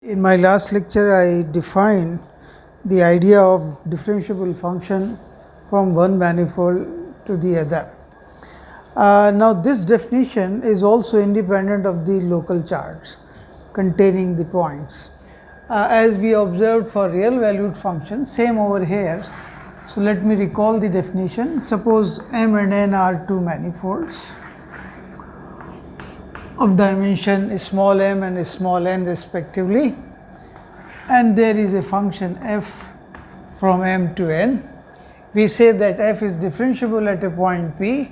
In my last lecture, I defined the idea of differentiable function from one manifold to the other. Now, this definition is also independent of the local charts containing the points. As we observed for real valued functions, same over here. So, let me recall the definition. Suppose M and N are two manifolds of dimension small m and small n respectively, and there is a function f from m to n. We say that f is differentiable at a point p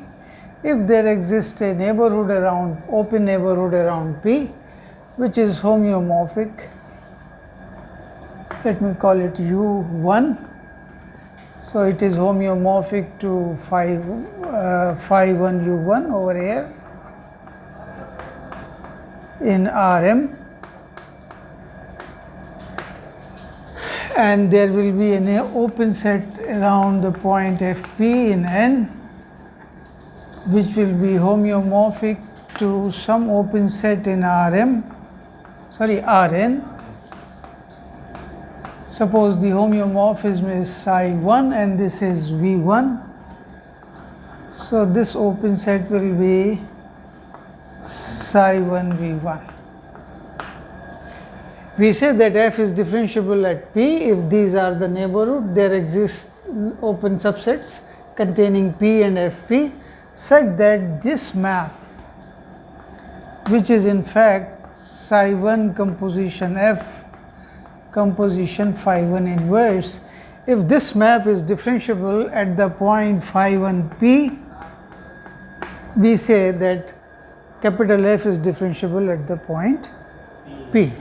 if there exists a neighborhood around open neighborhood around p which is homeomorphic. Let me call it u1. So, it is homeomorphic to phi 1 u1 over here in Rm, and there will be an open set around the point Fp in N which will be homeomorphic to some open set in Rn. Suppose the homeomorphism is psi 1 and this is V1. So, this open set will be psi 1 V1. We say that f is differentiable at p if these are the neighborhood, there exist open subsets containing p and fp such that this map, which is in fact psi 1 composition f composition phi 1 inverse, if this map is differentiable at the point phi 1 p, we say that capital F is differentiable at the point P.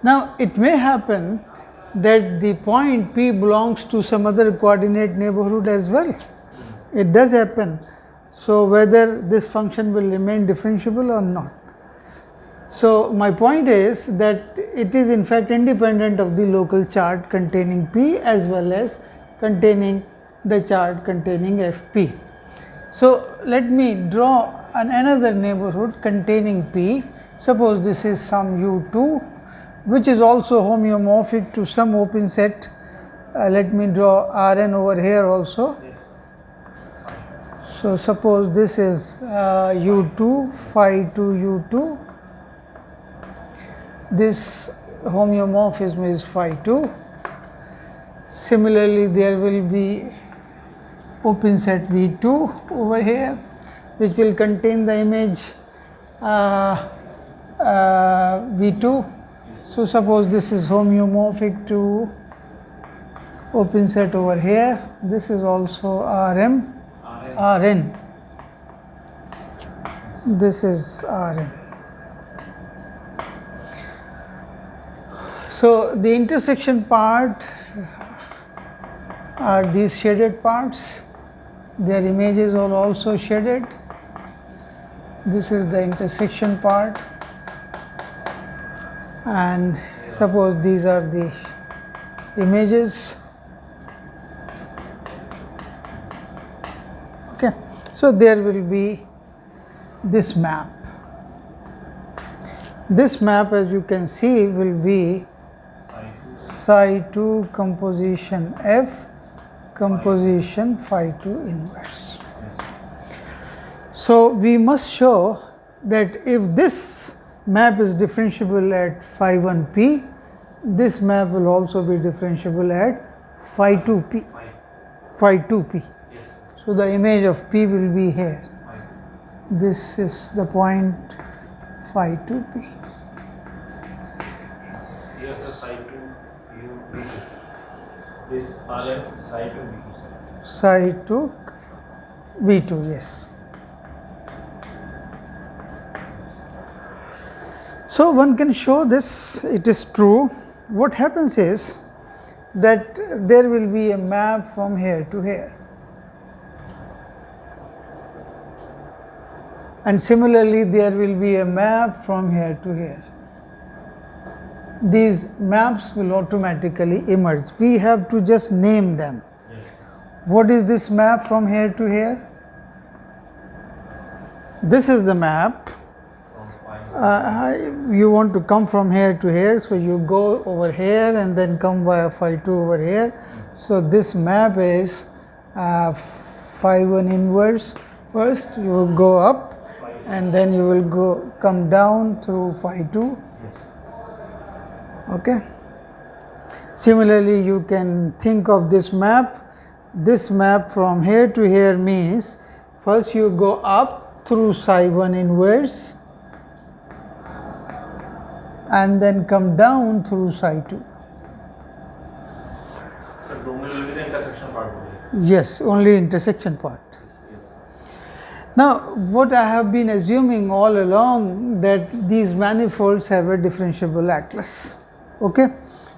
Now, it may happen that the point P belongs to some other coordinate neighborhood as well. It does happen. So, whether this function will remain differentiable or not. So, my point is that it is in fact independent of the local chart containing P as well as containing the chart containing Fp. So, let me draw another neighborhood containing P. Suppose this is some u2 which is also homeomorphic to some open set. Let me draw Rn over here also. So, suppose this is u2 phi 2 u2, this homeomorphism is phi 2. Similarly, there will be open set V2 over here which will contain the image V2. So, suppose this is homeomorphic to open set over here, this is also Rn, this is Rn. So, the intersection part are these shaded parts, their images are also shaded. This is the intersection part, and suppose these are the images. Okay. So, there will be this map. This map, as you can see, will be psi 2 composition F composition phi 2 inverse. So, we must show that if this map is differentiable at phi 1 p, this map will also be differentiable at phi 2 p, phi 2 p. So, the image of p will be here. This is the point phi 2 p. Here psi 2 u this Rn psi 2 v2. Psi 2 v2, yes. So, one can show this, it is true. What happens is that there will be a map from here to here, and similarly there will be a map from here to here. These maps will automatically emerge. We have to just name them. Yes. What is this map from here to here? This is the map you want to come from here to here, so you go over here and then come via phi 2 over here. So this map is phi 1 inverse. First you will go up and then you will come down through phi 2. Okay. Similarly, you can think of this map. This map from here to here means first you go up through psi 1 inverse and then come down through psi 2. So domain will be the intersection part only. Yes, only intersection part. Now, what I have been assuming all along, that these manifolds have a differentiable atlas. Okay.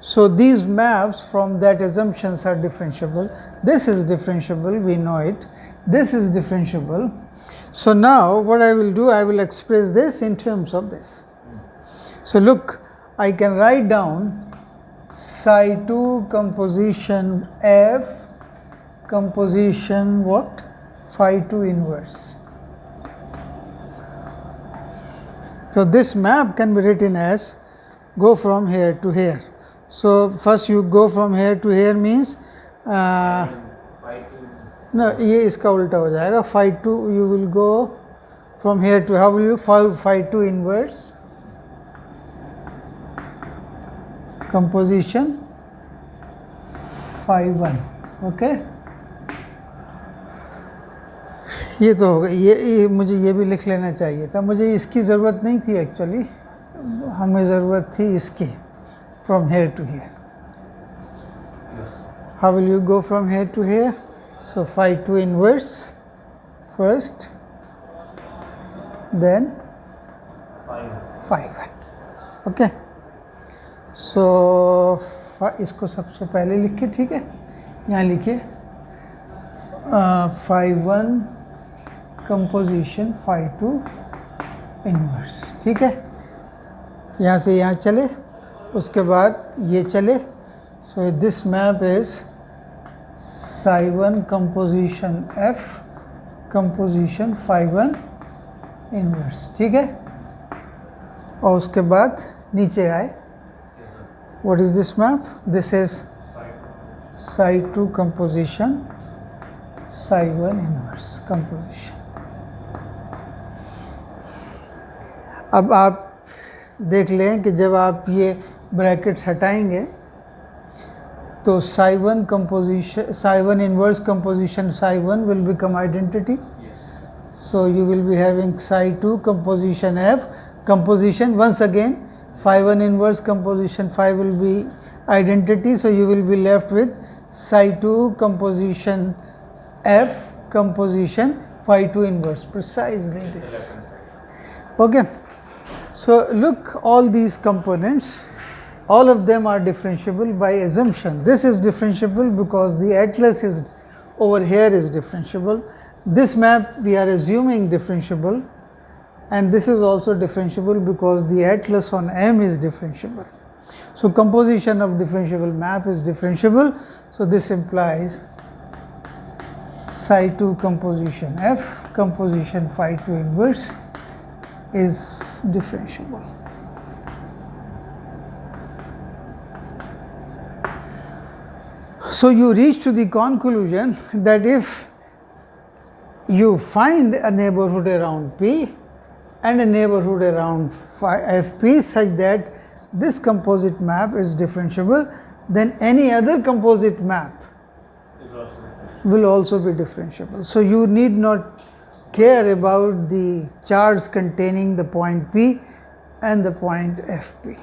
So these maps from that assumptions are differentiable. This is differentiable, we know it. This is differentiable. So now what I will do, I will express this in terms of this. So look, I can write down psi 2 composition F composition what? Phi 2 inverse. So this map can be written as go from here to here. So first you go from here to here means no, ये इसका उल्टा हो जाएगा. Phi 2 you will go from here to, how will you? Phi 2 inverse composition phi 1. Okay. ये तो हो गया. ये मुझे ये भी लिख लेना चाहिए था. मुझे इसकी ज़रूरत नहीं थी एक्चुअली. हमें ज़रूरत थी इसकी. From here to here. How will you go from here to here? So phi 2 inverse first, then phi 1. Okay. So इसको सबसे पहले लिखिए. ठीक है, यहाँ लिखिए phi 1 composition phi 2 inverse. ठीक है, यहाँ से यहाँ चले, उसके बाद ये चले. So this map is psi 1 composition F composition phi 1 inverse. ठीक है, और उसके बाद नीचे आए. What is this map? This is psi 2 composition psi 1 inverse composition. अब आप देख लें कि जब आप ये ब्रैकेट्स हटाएंगे तो psi 1 composition, psi 1 inverse composition psi 1 will become identity. So you will be having psi 2 composition F composition. Once again phi 1 inverse composition phi will be identity. So you will be left with psi 2 composition F composition phi 2 inverse, precisely this. Okay. So look, all these components, all of them are differentiable by assumption. This is differentiable because the atlas is over here is differentiable. This map we are assuming differentiable, and this is also differentiable because the atlas on M is differentiable. So composition of differentiable map is differentiable. So this implies psi 2 composition F composition phi 2 inverse is differentiable. So you reach to the conclusion that if you find a neighborhood around P and a neighborhood around Fp such that this composite map is differentiable, then any other composite map will also be differentiable. So you need not care about the charts containing the point P and the point Fp.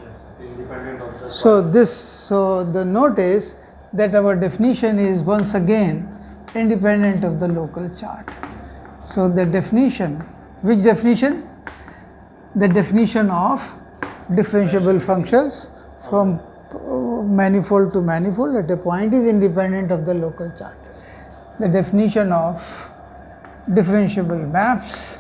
So the note is that our definition is once again independent of the local chart. So the definition, which definition? The definition of differentiable functions from manifold to manifold at a point is independent of the local chart. The definition of differentiable maps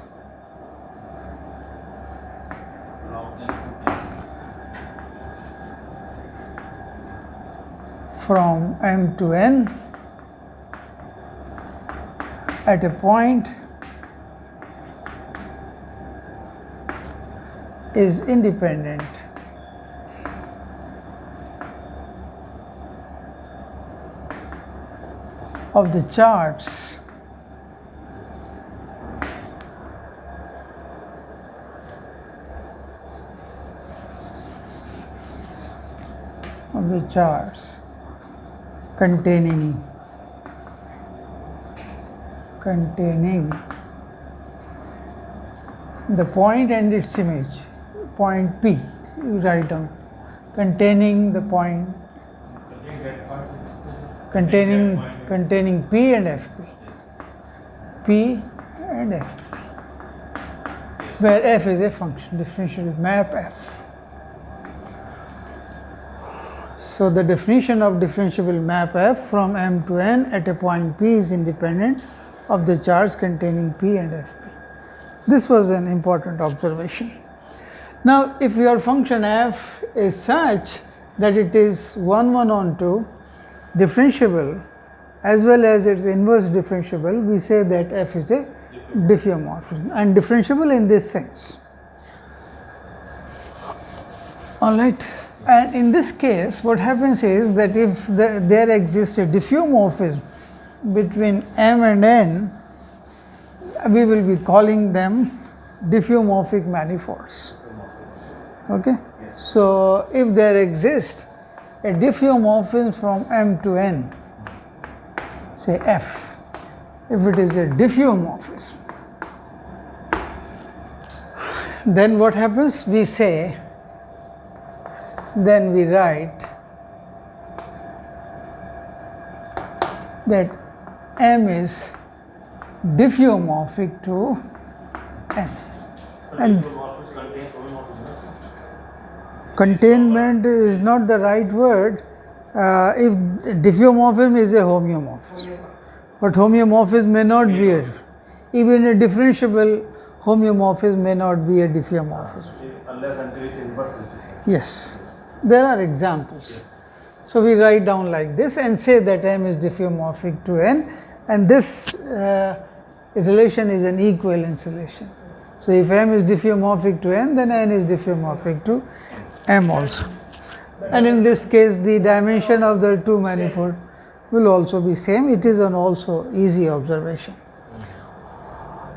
from M to N at a point is independent of the charts containing the point and its image, point P, you write down, containing the point, containing P and FP, P and FP, where F is a function, differentiable map F. So the definition of differentiable map F from M to N at a point P is independent of the charts containing P and FP. This was an important observation. Now, if your function F is such that it is 1, 1 on 2 differentiable as well as its inverse differentiable, we say that F is a diffeomorphism and differentiable in this sense. All right. And in this case, what happens is that if there exists a diffeomorphism between M and N, we will be calling them diffeomorphic manifolds. Okay? So, if there exists a diffeomorphism from M to N, say F, if it is a diffeomorphism, then what happens? We say, then we write that M is diffeomorphic to N. And containment is not the right word if diffeomorphism is a homeomorphism, but homeomorphism may not be a, even a differentiable homeomorphism may not be a diffeomorphism. Unless until its inverse is different. Yes. There are examples. So, we write down like this and say that M is diffeomorphic to N, and this relation is an equivalence relation. So, if M is diffeomorphic to N, then N is diffeomorphic to M also. And in this case, the dimension of the two manifold will also be same. It is an also easy observation.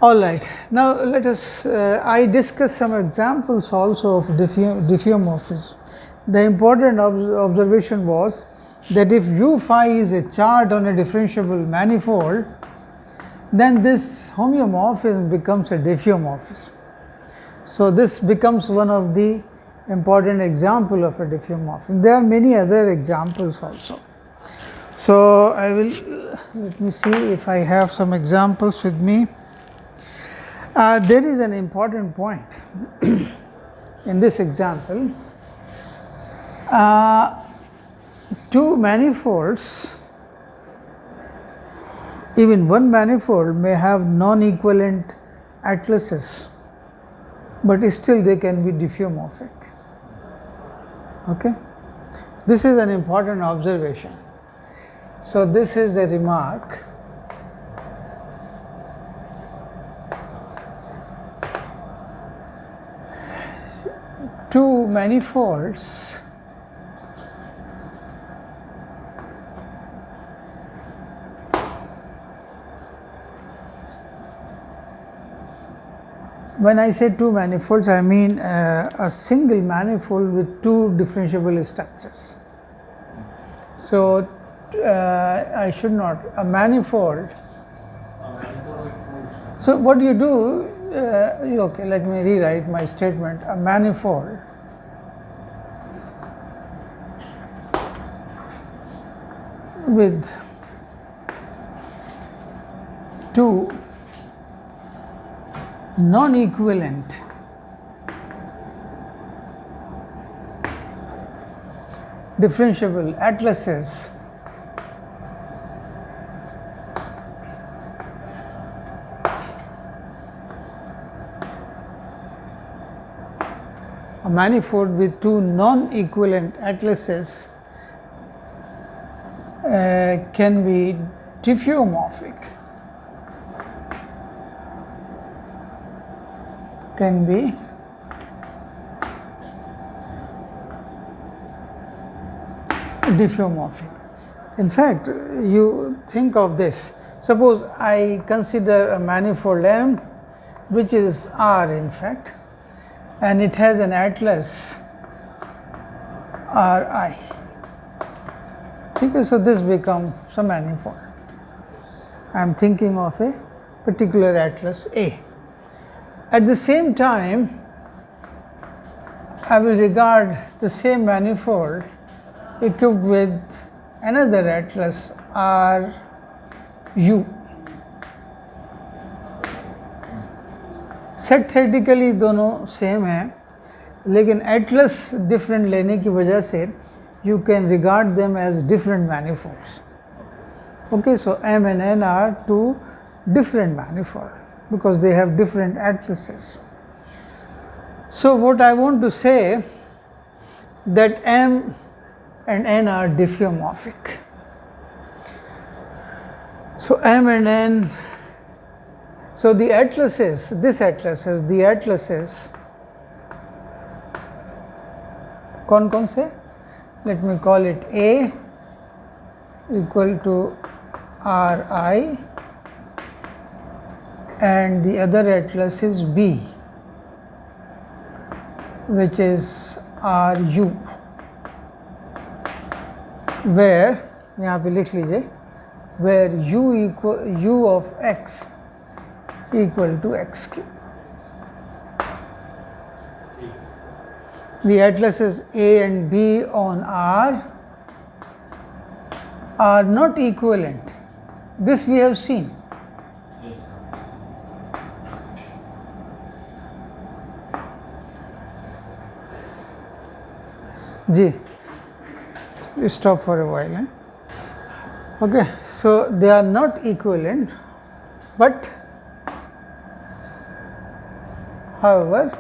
All right. Now, let us, I discuss some examples also of diffeomorphism. The important observation was that if U phi is a chart on a differentiable manifold, then this homeomorphism becomes a diffeomorphism. So, this becomes one of the important example of a diffeomorphism. There are many other examples also. So, I will, let me see if I have some examples with me. There is an important point in this example. Two manifolds, even one manifold may have non-equivalent atlases, but still they can be diffeomorphic. Okay? This is an important observation. So, this is a remark. Two manifolds when I say two manifolds, I mean a single manifold with two differentiable structures. So, I should not, a manifold. So, what you do, okay, let me rewrite my statement. A manifold with two non-equivalent differentiable atlases a manifold with two non-equivalent atlases can be diffeomorphic, can be diffeomorphic. In fact, you think of this. Suppose I consider a manifold M, which is R in fact, and it has an atlas Ri. Okay, so this becomes a manifold. I am thinking of a particular atlas A. At the same time, I will regard the same manifold equipped with another atlas Ru. Set theoretically दोनों same हैं, लेकिन Atlas different लेने की वजह से you can regard them as different manifolds. Okay, so M and N are two different manifolds because they have different atlases. So what I want to say that M and N are diffeomorphic. So M and N, so the atlases, this atlases, the atlases, कौन से? Let me call it A equal to Ri and the other atlas is B, which is Ru, where यहाँ पे लिख लीजिए where U of x equal to x cube. The atlases A and B on R are not equivalent. This we have seen. Ji, stop for a while. Okay, so they are not equivalent, but however,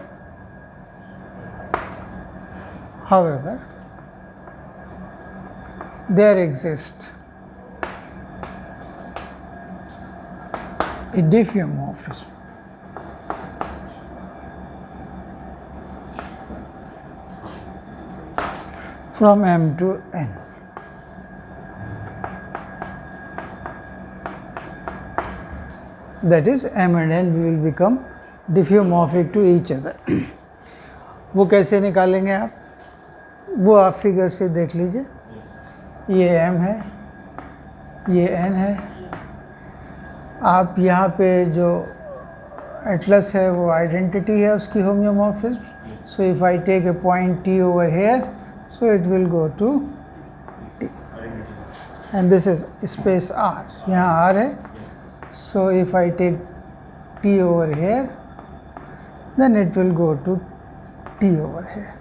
there exists a diffeomorphism from M to N. That is, M and N will become diffeomorphic to each other. वो कैसे निकालेंगे आप? वो आप figure से देख लीजिए. ये M है, ये N है. आप यहाँ पे जो एटलस है वो आइडेंटिटी है उसकी होम्योमॉर्फिज्म. So if I take a point T over here, so it will go to T. And this is space R. यहाँ R है. So if I take T over here, then it will go to T over here.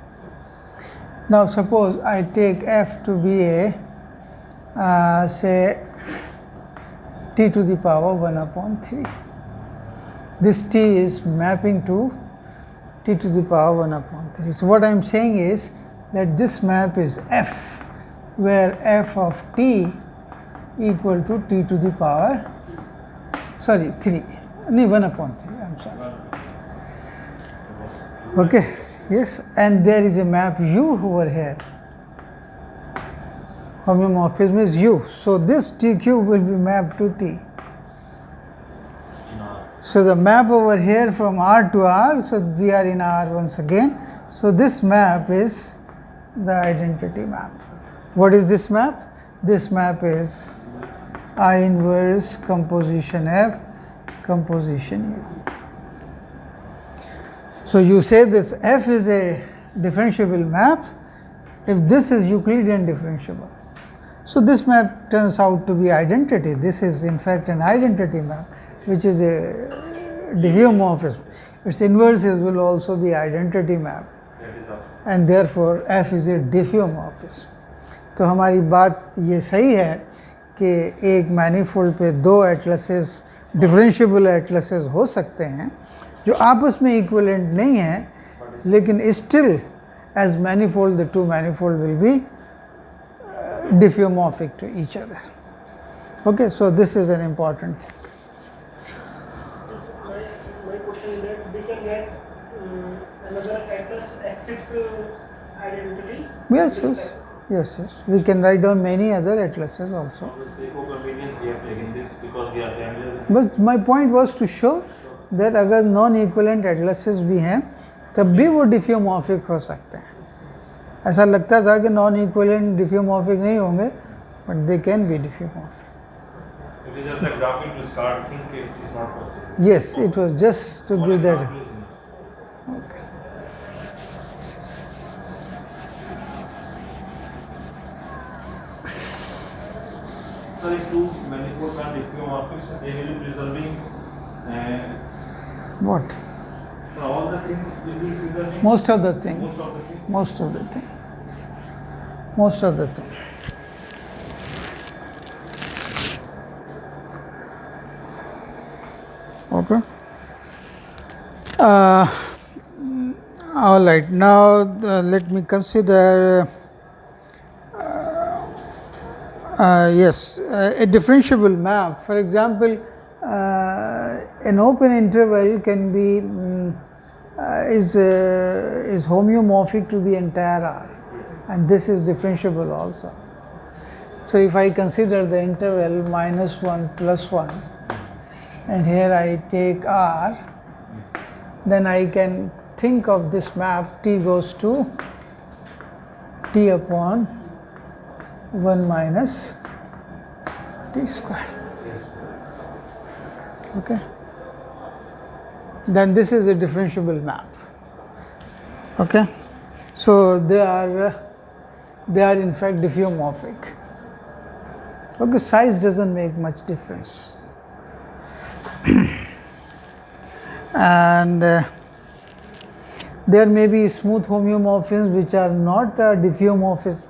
Now suppose I take F to be a say T to the power 1 upon 3. This T is mapping to T to the power 1 upon 3. So what I am saying is that this map is F, where F of T equal to T to the power 3. No, 1 upon 3, I am sorry. Okay, yes, and there is a map U over here. Homeomorphism is U. So this T cube will be mapped to T. So the map over here from R to R, so we are in R once again. So this map is the identity map. What is this map? This map is I inverse composition F, composition U. So you say this F is a differentiable map if this is Euclidean differentiable. So this map turns out to be identity. This is in fact an identity map, which is a diffeomorphism. Its inverses will also be identity map, and therefore F is a diffeomorphism. तो हमारी बात ये सही है कि एक manifold पे दो एटलसेस डिफरेंशिएबल एटलसेस हो सकते हैं जो आपस में इक्विवेलेंट नहीं हैं, लेकिन still as manifold the two manifold will be diffeomorphic to each other. Okay, so this is an important thing. My question is that we can get another atlas exit identity. Yes, yes. Yes, we can write down many other atlases also. For the sake of convenience, we have taken this because we are familiar with But my point was to show that अगर non equivalent atlases भी हैं तब भी वो डिफ्यूमॉर्फिक हो सकते हैं. ऐसा लगता था कि नॉन इक्विवेलेंट डिफ्यूमॉर्फिक नहीं होंगे, but they can be diffeomorphic. It is just the example to start think it is not possible. Yes, it was just to One give that. example is enough. So if two manifolds are diffeomorphic, so they will be preserving What? all the things will be preserving. Most of the thing. Most of the things. Most of the thing. Most of the thing. Okay. All right. Now let me consider. Yes, a differentiable map. For example, an open interval can be is homeomorphic to the entire R, and this is differentiable also. So if I consider the interval -1 + 1, and here I take R, then I can think of this map T goes to T upon 1 minus T square. Okay. Then this is a differentiable map. Okay. So they are in fact diffeomorphic. Okay, size doesn't make much difference. And there may be smooth homeomorphisms which are not diffeomorphism.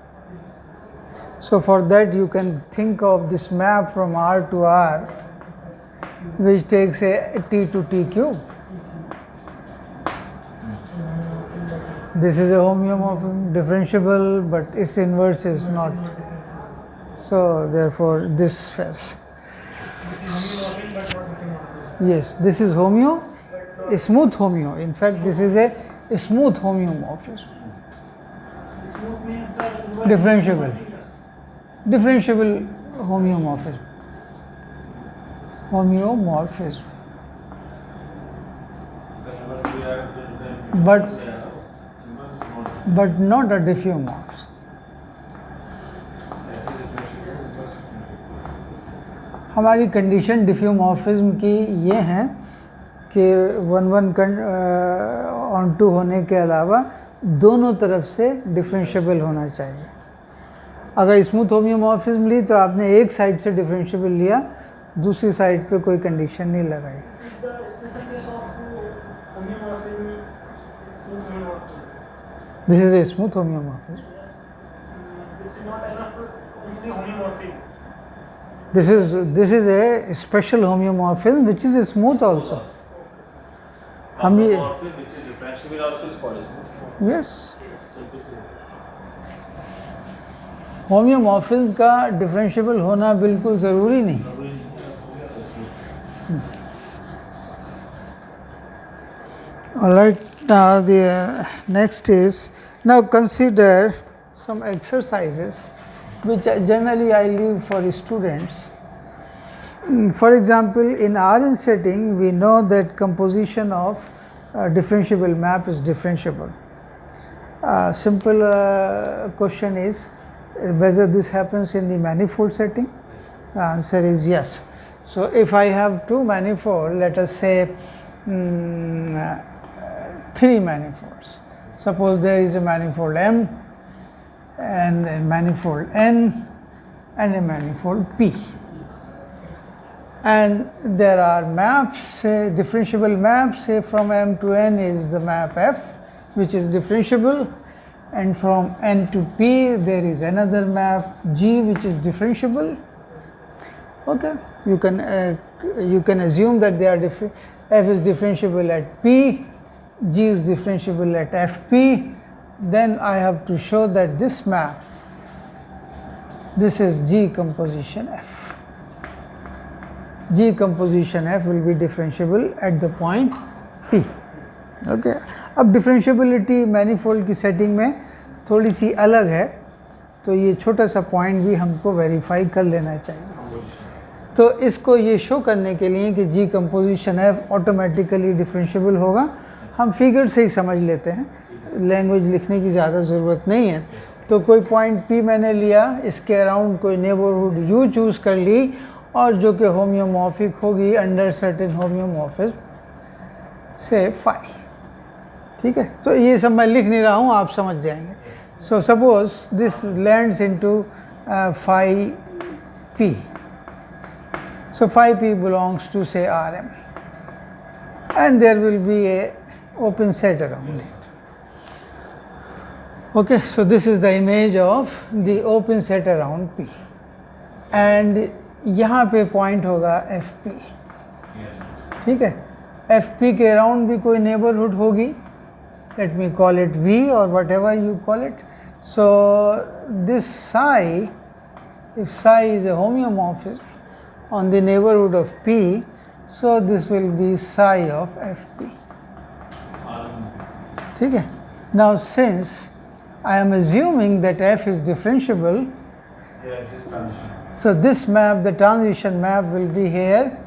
So for that you can think of this map from R to R, which takes a T to T cube. This is a homeomorphism, differentiable, but its inverse is not. So therefore this fails. Yes, this is homeo, a smooth homeo. In fact, this is a smooth homeomorphism. Smooth means Differentiable. Differentiable homeomorphism. Homeomorphism. But not a diffeomorphism. हमारी condition डिफ्यूमॉर्फिज्म की ये हैं कि 1 on 2 होने के अलावा दोनों तरफ से डिफरेंशिएबल होना चाहिए. अगर स्मूथ होम्योमॉर्फिज्म ली तो आपने एक साइड से डिफरेंशिएबल लिया, दूसरी साइड पे कोई कंडीशन नहीं लगाई. This is a smooth homeomorphism. This is a special homeomorphism which is smooth also. हम ये Which is differentiable also is called smooth. yes, होम्योमॉर्फिज्म का डिफरेंशिएबल होना बिल्कुल ज़रूरी नहीं. All right, now the next is, now consider some exercises which generally I leave for students. For example, in Rn setting we know that composition of differentiable map is differentiable. Simple question is whether this happens in the manifold setting. The answer is yes. So if I have two manifold, let us say 3 manifolds. Suppose there is a manifold M and a manifold N and a manifold P, and there are maps, say differentiable maps, say from M to N is the map F, which is differentiable, and from N to P there is another map G which is differentiable. Okay, you can assume that they are F is differentiable at P, G is differentiable at FP. Then I have to show that this map, this is G composition F. G composition F will be differentiable at the point P. Okay. अब differentiability manifold की setting में थोड़ी सी अलग है. तो ये छोटा सा पॉइंट भी हमको वेरीफाई कर लेना चाहिए। तो इसको ये शो करने के लिए कि जी कंपोजिशन एफ ऑटोमेटिकली डिफरेंशिएबल होगा, हम फिगर से ही समझ लेते हैं, लैंग्वेज लिखने की ज़्यादा ज़रूरत नहीं है। तो कोई पॉइंट पी मैंने लिया, इसके अराउंड कोई नेबरहुड यू चूज़ कर ली और जो कि होम्योमॉर्फिक होगी अंडर सर्टेन होम्योमॉर्फिज्म से फाई। ठीक है, तो ये सब मैं लिख नहीं रहा हूँ, आप समझ जाएंगे। So suppose this lands into phi P, so phi p belongs to say Rm, and there will be a open set around it. Okay, so this is the image of the open set around P, and यहाँ पे point होगा Fp। ठीक है, Fp के around भी कोई neighbourhood होगी, let me call it V or whatever you call it. So this psi, if psi is a homeomorphism on the neighborhood of P, so this will be psi of Fp. ठीक है, now since I am assuming that F is differentiable, so this map, the transition map will be here,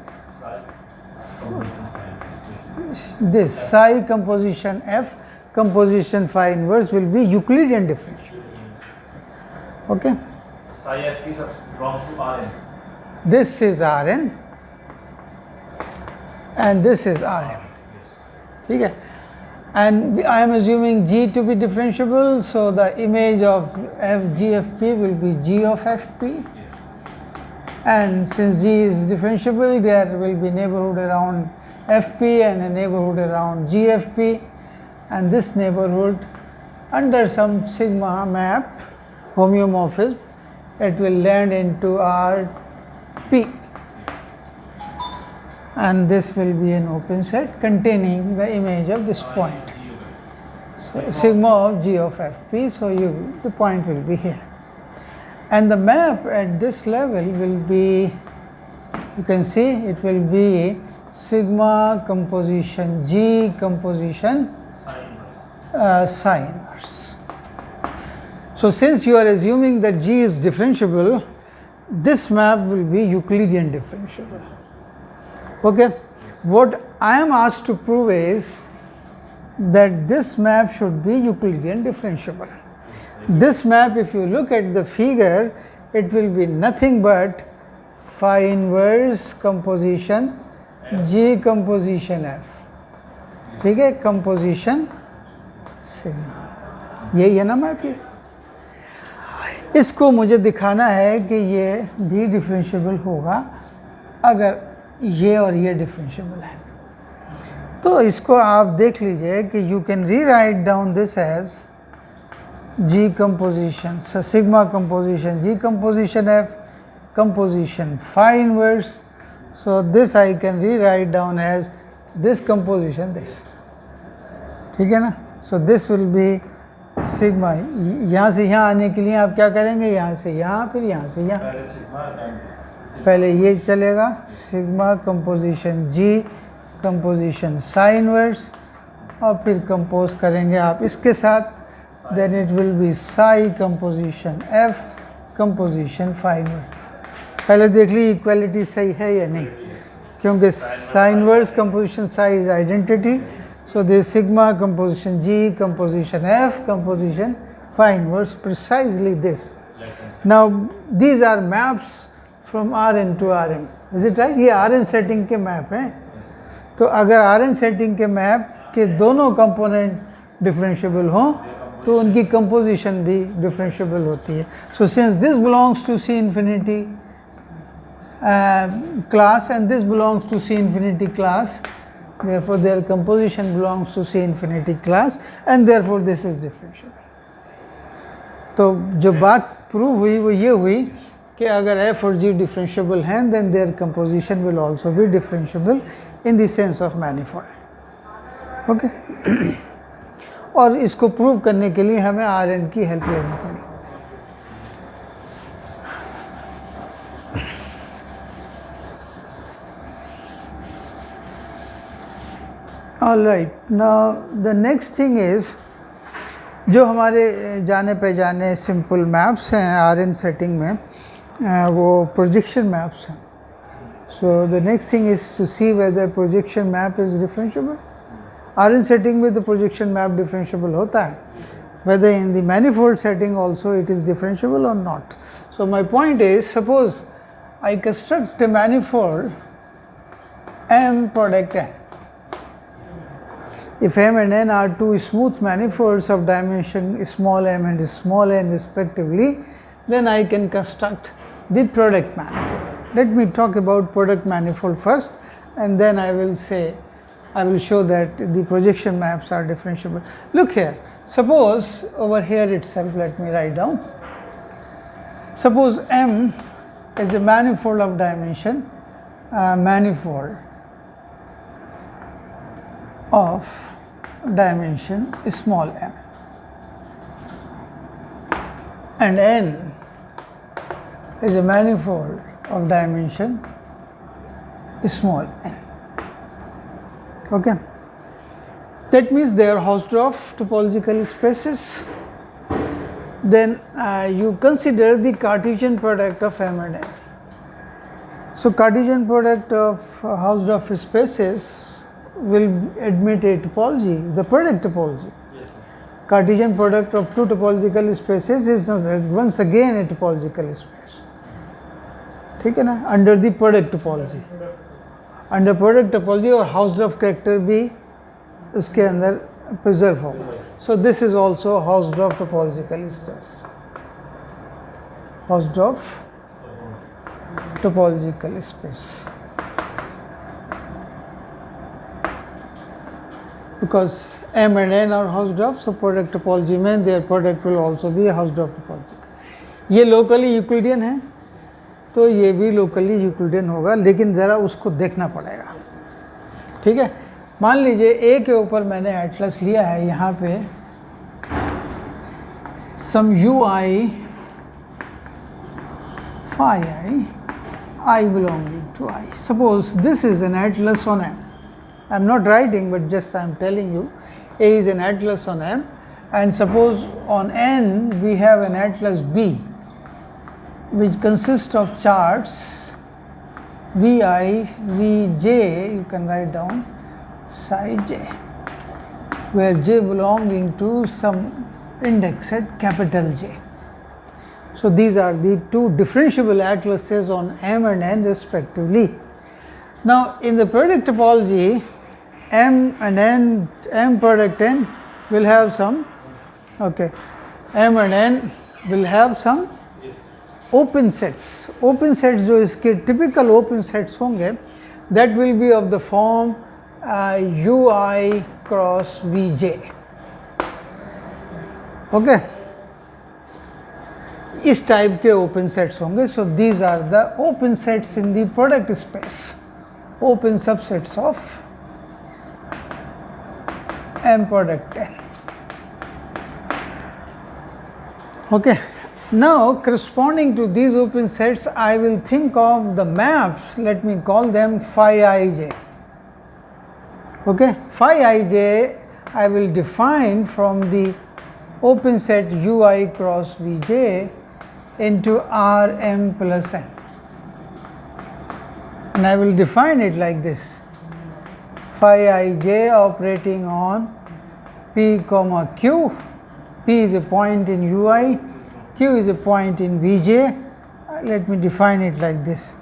this psi composition F composition phi inverse will be Euclidean differentiable. Okay, psi Fp belongs to Rn. this is Rn and this is Rm. ठीक है, and I am assuming G to be differentiable, so the image of GFP will be G of Fp, and since G is differentiable, there will be neighborhood around Fp and a neighborhood around GFP, and this neighborhood under some sigma map homeomorphism, it will land into Rp, and this will be an open set containing the image of this point. So sigma of G of Fp, so the point will be here. And the map at this level will be, you can see it will be sigma composition G composition psi inverse. So since you are assuming that G is differentiable, this map will be Euclidean differentiable. Okay, what I am asked to prove is that this map should be Euclidean differentiable. This map, if you look at the figure, it will be nothing but phi inverse composition G composition F. ठीक है, composition sigma, यही है ना map ये। इसको मुझे दिखाना है कि ये भी डिफरेंशिएबल होगा अगर ये और ये डिफरेंशिएबल है तो इसको आप देख लीजिए कि you can rewrite down this as G composition, so sigma composition G composition F composition phi inverse. So this I can rewrite down as this composition this. ठीक है ना, so this will be sigma, यहाँ से यहाँ आने के लिए आप क्या करेंगे, यहाँ से यहाँ, फिर यहाँ से यहाँ, पहले ये चलेगा sigma composition G composition sine inverse और फिर कंपोज करेंगे आप इसके साथ, then it will be psi composition F composition phi inverse. पहले देख ली इक्वालिटी सही है या नहीं, क्योंकि sine inverse composition Sai is identity. So this sigma composition G composition F composition phi inverse, precisely this. Now these are maps from Rn to Rm, is it right? ये Rn setting के map हैं. तो अगर Rn setting के map के दोनों component differentiable हों तो उनकी कंपोजिशन भी डिफरेंशिएबल होती है. So since this belongs to C infinity class and this belongs to C infinity class, therefore their composition belongs to C infinity class and therefore this is differentiable. तो जो बात prove हुई वो ये हुई कि अगर f और g डिफरेंशिएबल हैं then their composition will also be differentiable in the sense of manifold. Okay और इसको प्रूव करने के लिए हमें Rn की हेल्प लेनी पड़ी. All right, now the next thing is जो हमारे जाने पहचाने सिंपल मैप्स हैं आरएन सेटिंग में वो प्रोजेक्शन मैप्स हैं. So the next thing is to see whether projection map is differentiable. RN setting में तो प्रोजेक्शन मैप डिफरेंशिएबल होता है, whether in the manifold setting also it is differentiable or not. So my point is, suppose I construct a manifold M product N. If M and N are two smooth manifolds of dimension small m and small n respectively, then I can construct the product manifold. Let me talk about product manifold first, and then I will show that the projection maps are differentiable. Look here, suppose over here itself, let me write down. Suppose M is a manifold of dimension, manifold of dimension small m, and N is a manifold of dimension small n. Okay, that means they are Hausdorff topological spaces. Then you consider the Cartesian product of M and N. So Cartesian product of Hausdorff spaces will admit a topology, the product topology. Yes, sir. Cartesian product of two topological spaces is once again a topological space. ठीक है ना, under the product topology. Under product topology और Hausdorff character भी उसके अंदर preserve होगा. So this is also Hausdorff topological space, Hausdorff topological space, because M and N are Hausdorff, so product topology में their product will also be Hausdorff topological. ये locally Euclidean है तो ये भी लोकली यूक्लिडियन होगा, लेकिन ज़रा उसको देखना पड़ेगा. ठीक है, मान लीजिए ए के ऊपर मैंने एटलस लिया है, यहाँ पे sum U I phi I belonging to I. Suppose this is an atlas on M. I am not writing, but just I am telling you A is an atlas on M, and suppose on N we have an atlas B which consists of charts Vi, Vj, you can write down psi j, where j belonging to some index at capital J. So these are the two differentiable atlases on M and N respectively. Now in the product topology, M and N, M product N will have some, okay, M and N will have some open sets. Open sets जो इसके typical open sets होंगे, that will be of the form Ui cross Vj. Okay, इस type के open sets होंगे. So these are the open sets in the product space, open subsets of M product N. Okay, now corresponding to these open sets, I will think of the maps. Let me call them phi ij. Okay, phi ij I will define from the open set Ui cross Vj into Rm plus N, and I will define it like this: phi ij operating on P comma Q. P is a point in Ui, Q is a point in Vj. Let me define it like this: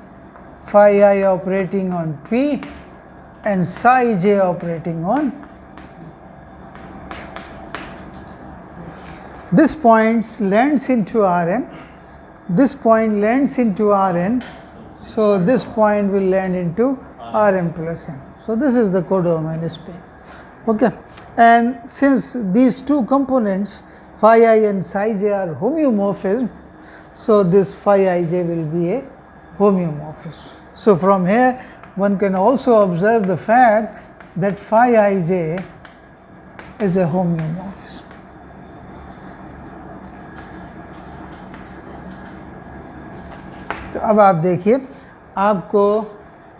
phi I operating on P and psi j operating on Q. This point lands into Rn, this point lands into Rn, so this point will land into Rm plus N. So this is the codomain spin. Okay, and since these two components phi I and psi j are homeomorphism, so this phi ij will be a homeomorphism. So from here one can also observe the fact that phi ij is a homeomorphism. तो अब आप देखिए, आपको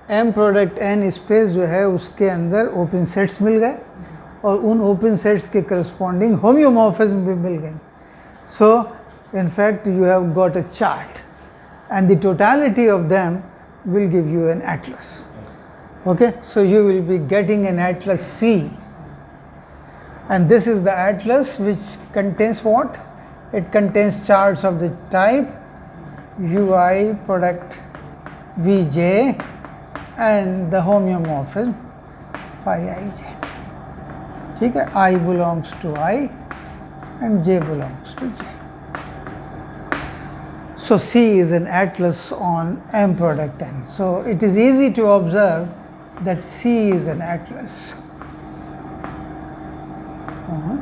M product N space जो है उसके अंदर open sets मिल गए, और उन ओपन सेट्स के करस्पॉन्डिंग होम्योमॉर्फिज्म भी मिल गई. सो in fact you have got a chart and the totality of them will give you an atlas. Okay, so you will be getting an atlas C, and this is the atlas which contains what? It contains charts of the type UI product Vj and the homeomorphism phi ij. ठीक है, I belongs to I and J belongs to J. So C is an atlas on M product N. So it is easy to observe that C is an atlas on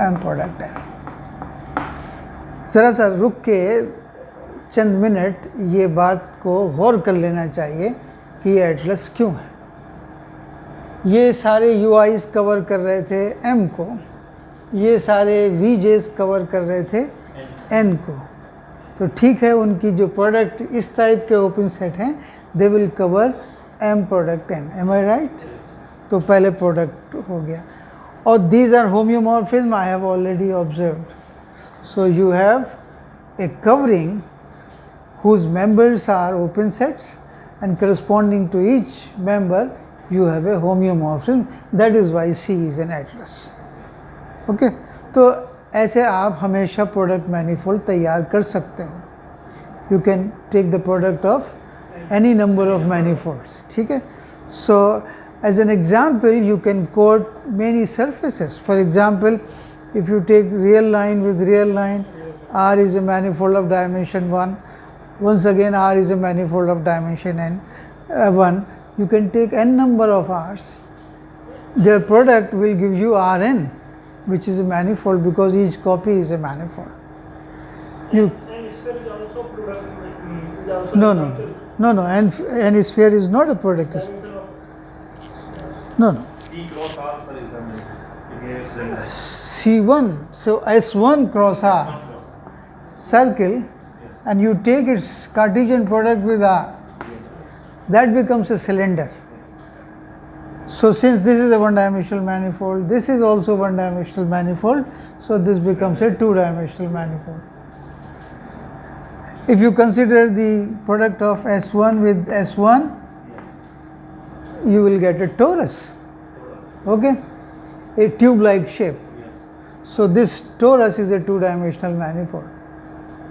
M product N. ज़रा सा रुक के चंद minute ये बात को गौर कर लेना चाहिए कि ये एटलस क्यों है. ये सारे UIs कवर कर रहे थे M को, ये सारे VJs कवर कर रहे थे N को. तो ठीक है, उनकी जो प्रोडक्ट इस टाइप के ओपन सेट हैं they will cover M product N. Am I right? तो पहले प्रोडक्ट हो गया. और these are homeomorphism I have already observed. So you have a covering whose members are open sets and corresponding to each member you have a homeomorphism. That is why C is an atlas. Okay, तो ऐसे आप हमेशा product manifold तैयार कर सकते हो. You can take the product of any number of manifolds. ठीक है. So as an example you can quote many surfaces. For example if you take real line with real line, R is a manifold of dimension 1. Once again R is a manifold of dimension n1. You can take n number of R's. Their product will give you Rn, which is a manifold because each copy is a manifold. You And sphere is also product. Is also no no no no and sphere is not a product. dimension of No no. C cross R, sir, is a cylinder. C1, so S1 cross R circle, and you take its Cartesian product with R, that becomes a cylinder. So since this is a one-dimensional manifold, this is also one-dimensional manifold, so this becomes a two-dimensional manifold. If you consider the product of S1 with S1, you will get a torus, okay, a tube-like shape. So this torus is a two-dimensional manifold.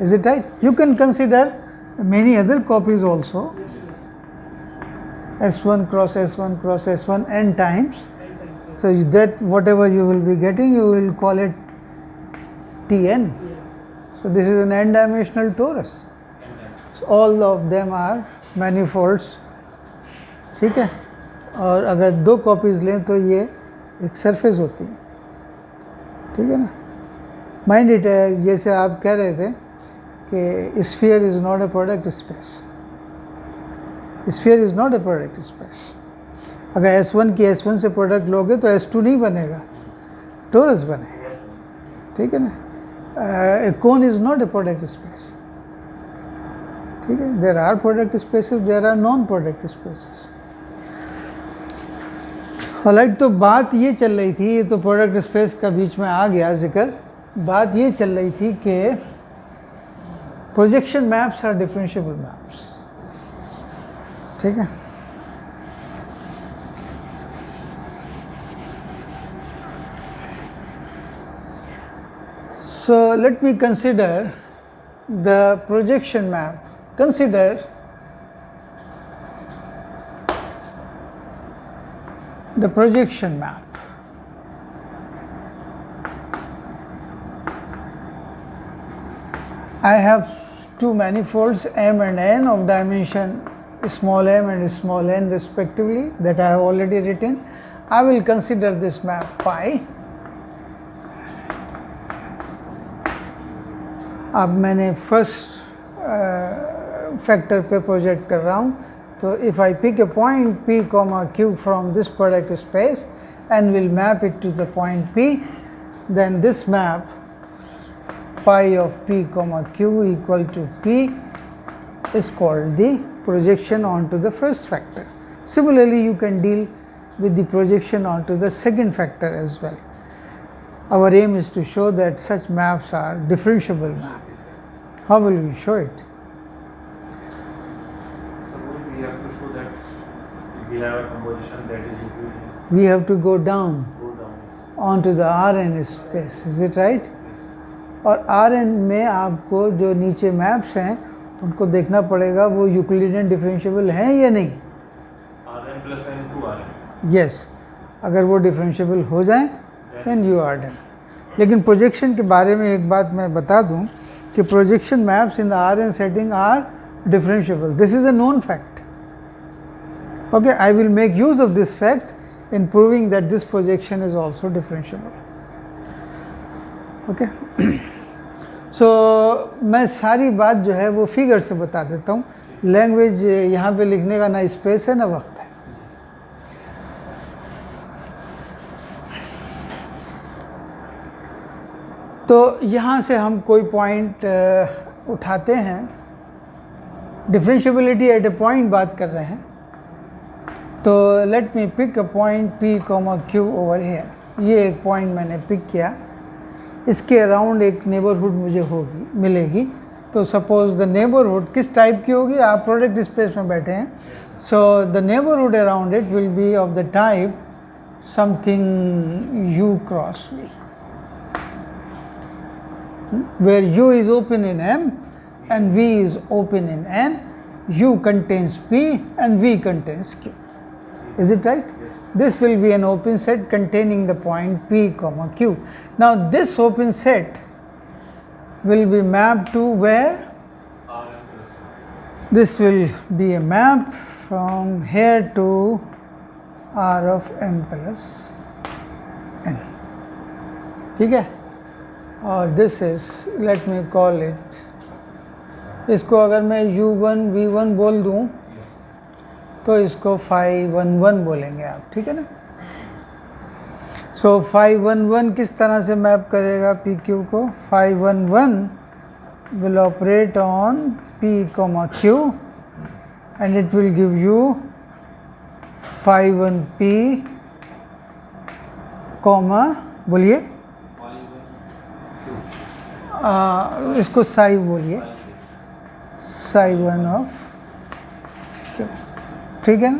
Is it right? You can consider many other copies also. S1 cross S1 cross S1 n times. So that whatever you will be getting, you will call it Tn. So this is an n-dimensional torus. So all of them are manifolds. ठीक है. और अगर दो copies लें तो ये एक surface होती है. ठीक है ना. माइंड इट, जैसे आप कह रहे थे कि sphere is not a product space. Sphere is not a product space. अगर S1 की S1 से प्रोडक्ट लोगे तो S2 नहीं बनेगा, टोरस बनेगा. ठीक है ना. A cone is not a product space. ठीक है. There are product spaces, there are non product spaces. हालांकि तो बात ये चल रही थी, ये तो प्रोडक्ट स्पेस का बीच में आ गया जिक्र. बात ये चल रही थी कि projection maps are differentiable maps. ठीक है. So let me consider the projection map. Consider the projection map. I have two manifolds M and N of dimension small m and small n respectively that I have already written. I will consider this map pi. अब मैंने first factor पे project कर रहा हूँ. तो if I pick a point p, q from this product space and will map it to the point p, then this map pi of p, q equal to p is called the projection onto the first factor. Similarly, you can deal with the projection onto the second factor as well. Our aim is to show that such maps are differentiable map. How will we show it? So we have to show that if we have a composition that is equal, We have to go down go down. onto the Rn space, is it right? और Rn में आपको जो नीचे maps हैं उनको देखना पड़ेगा वो यूक्लिडियन डिफरेंशिएबल हैं या नहीं. Rn plus n to Rn. Yes, अगर वो डिफरेंशिएबल हो जाए देन यू आर डन. लेकिन प्रोजेक्शन के बारे में एक बात मैं बता दूं कि projection maps in the Rn setting are differentiable. This is a known fact. Okay, I will make use of this fact in proving that this projection is also differentiable. Okay. So मैं सारी बात जो है वो figure से बता देता हूँ. लैंग्वेज यहाँ पे लिखने का ना स्पेस है ना वक्त है. तो यहाँ से हम कोई पॉइंट उठाते हैं. डिफरेंशिएबिलिटी एट ए पॉइंट बात कर रहे हैं. तो let me pick a point P, Q over here. ये एक पॉइंट मैंने पिक किया. इसके अराउंड एक नेबरहुड मुझे होगी मिलेगी. तो सपोज द नेबरहुड किस टाइप की होगी? आप प्रोडक्ट स्पेस में बैठे हैं. So the neighbourhood around it will be of the type something U cross V, where U is open in M and V is open in N. U contains P and V contains Q. Is it right? Yes. This will be an open set containing the point P, Q. Now this open set will be mapped to where? Rn plus n. This will be a map from here to R of M plus N. ठीक है? और this is, let me call it, इसको अगर मैं U1 V1 बोल दूं तो इसको phi 1 बोलेंगे आप. ठीक है ना? सो phi 1 किस तरह से मैप करेगा PQ को? phi 1 will operate on P, Q and it will give you phi 1P, बोलिए इसको psi बोलिए, psi 1 ऑफ Q. ठीक है ना?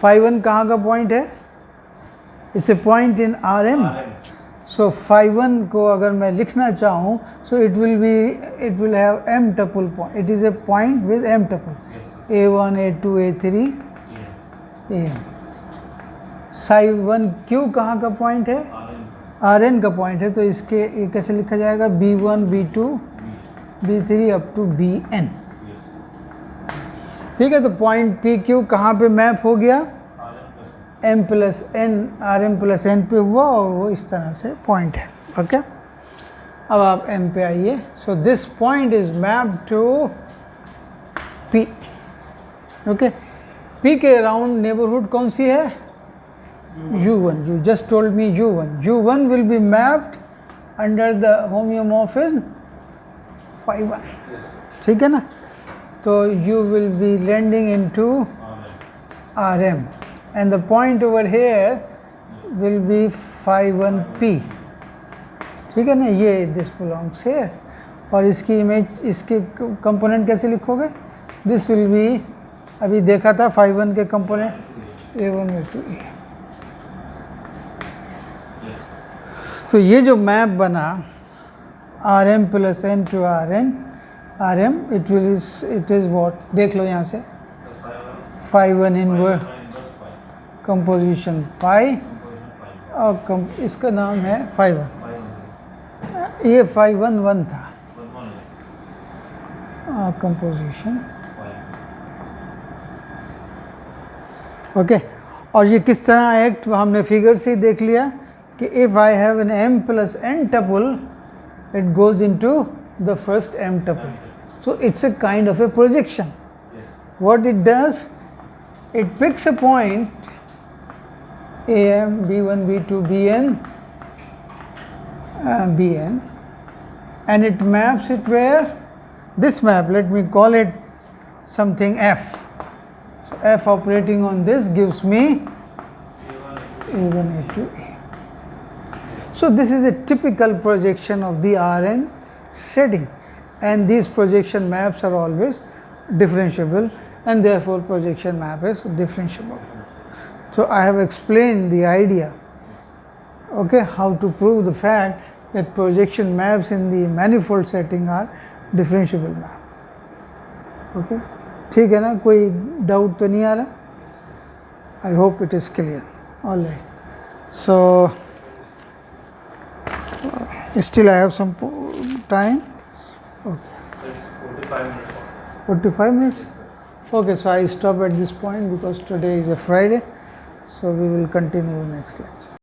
phi 1 कहाँ का पॉइंट है? It's a point in Rm. So phi 1 को अगर मैं लिखना चाहूँ so it will have m tuple point. It is a point with m tuple, A1 A2 A3 Am. psi 1 Q कहाँ का पॉइंट है? Rn का पॉइंट है. तो इसके ये कैसे लिखा जाएगा? B1 B2 B3 up to Bn. ठीक है? तो पॉइंट पी क्यू कहाँ पे मैप हो गया? M plus N, Rm plus N पे हुआ और वो इस तरह से पॉइंट है. ओके, अब आप M पे आइए. So this point is map to P. Okay, P के अराउंड नेबरहुड कौन सी है? U1. You just told me U1. U1 will be mapped under the homeomorphism phi 1. ठीक है ना? So you will be landing into Rm and the point over here will be phi 1P. ठीक है ना? ये this belongs here. और इसकी image, इसके कंपोनेंट कैसे लिखोगे? This will be, अभी देखा था phi 1 के कंपोनेंट A1 A2 A. तो ये जो मैप बना Rm plus N to Rm, it is what? देख लो यहाँ से phi 1 इनवर्स कंपोजिशन पाई और इसका नाम है phi 1. ये phi 1 था कंपोजिशन. ओके, और ये किस तरह एक्ट हमने फिगर से ही देख लिया कि if I have an M plus N tuple, it goes into the first M tuple. So it's a kind of a projection. Yes. What it does, it picks a point AM, B1, B2, Bn, Bn, and it maps it where? This map, let me call it something F. So F operating on this gives me A1, A2, A. So this is a typical projection of the Rn setting, and these projection maps are always differentiable, and therefore projection map is differentiable. So I have explained the idea, okay, how to prove the fact that projection maps in the manifold setting are differentiable map. Okay, ठीक है ना, कोई doubt तो नहीं आ रहा? I hope it is clear. All right. So still I have some time. Okay. 45 minutes. 45 minutes? Okay, so I stop at this point because today is a Friday. So we will continue next lecture.